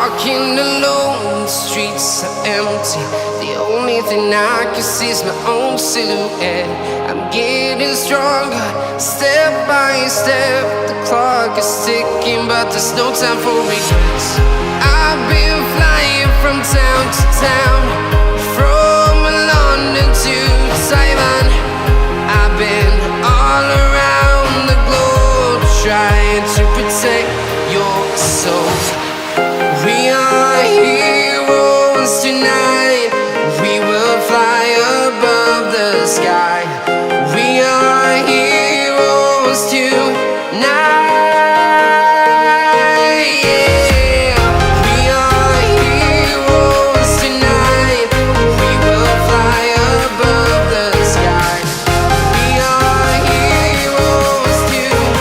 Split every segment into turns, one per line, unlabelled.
walking alone, the streets are empty. The only thing I can see is my own silhouette. I'm getting stronger, step by step. The clock is ticking, but there's no time for regrets. I've been flying from town to town, from London to Taiwan. I've been all around the globe, trying to protect your soul. We are heroes tonight. We will fly above the sky. We are heroes tonight. Yeah. We are heroes tonight. We will fly above the sky. We are heroes tonight.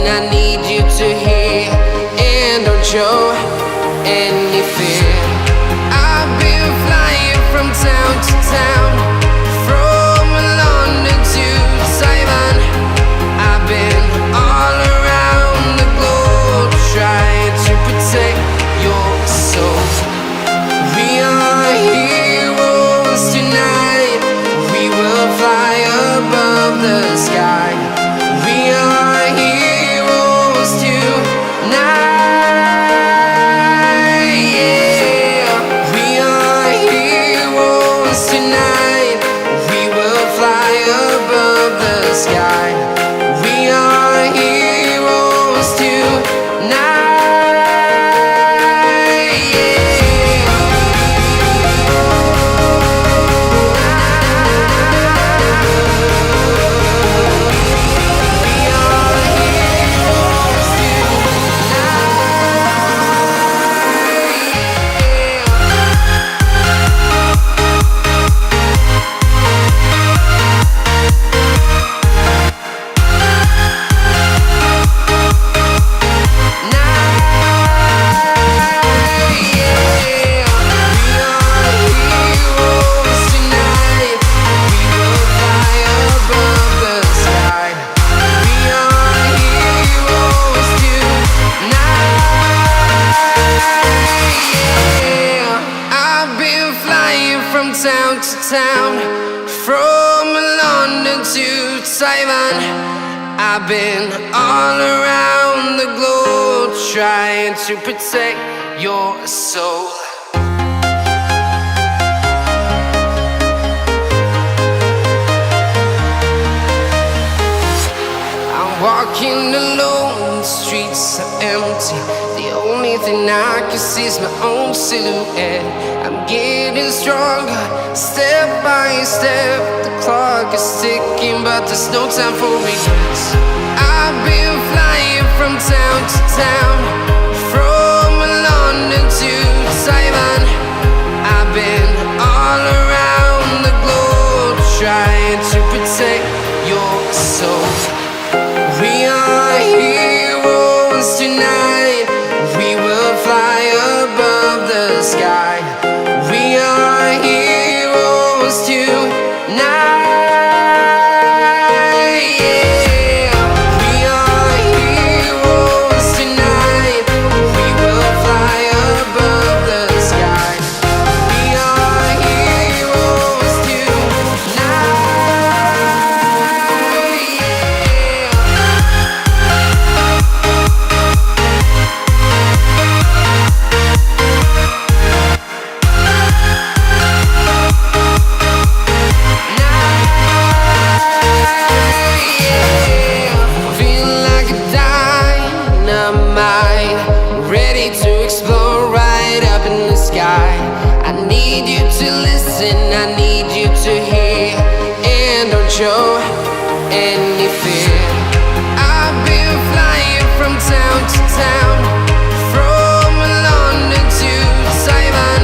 I need you to hear and don't show any fear. I've been flying from town to town, from London to Taiwan. I've been all around the globe, trying to protect your soul. We are heroes tonight. We will fly above the sky. We are heroes tonight. Yeah. We are heroes tonight. We will fly above the sky. We are heroes tonight. Town to town, from London to Taiwan. I've been all around the globe, trying to protect your soul. I'm walking alone, the streets are empty. The only thing I can see is my own silhouette. I'm getting stronger, step by step. The clock is ticking, but there's no time for regrets. I've been flying from town to town, from London to Taiwan. I've been all around the globe, trying to protect your soul. We are heroes tonight. We will fly above the sky. We are heroes tonight. Yeah. We are heroes tonight. We will fly above the sky. We are heroes tonight. I need you to listen, I need you to hear, and don't show any fear. I've been flying from town to town, from London to Taiwan.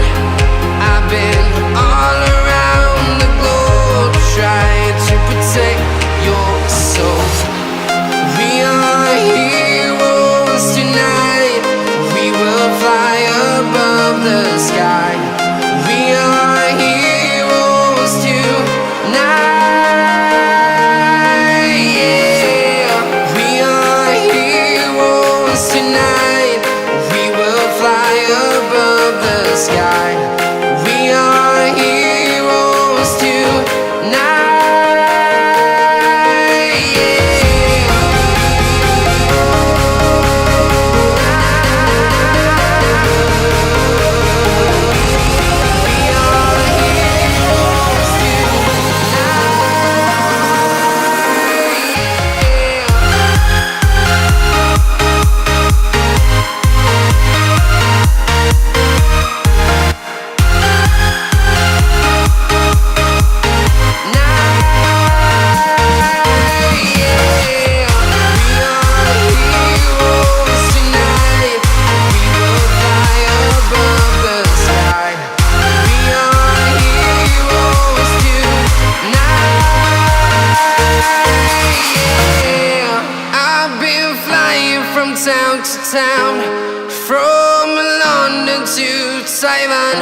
Simon.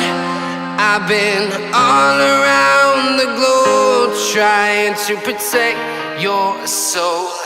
I've been all around the globe trying to protect your soul.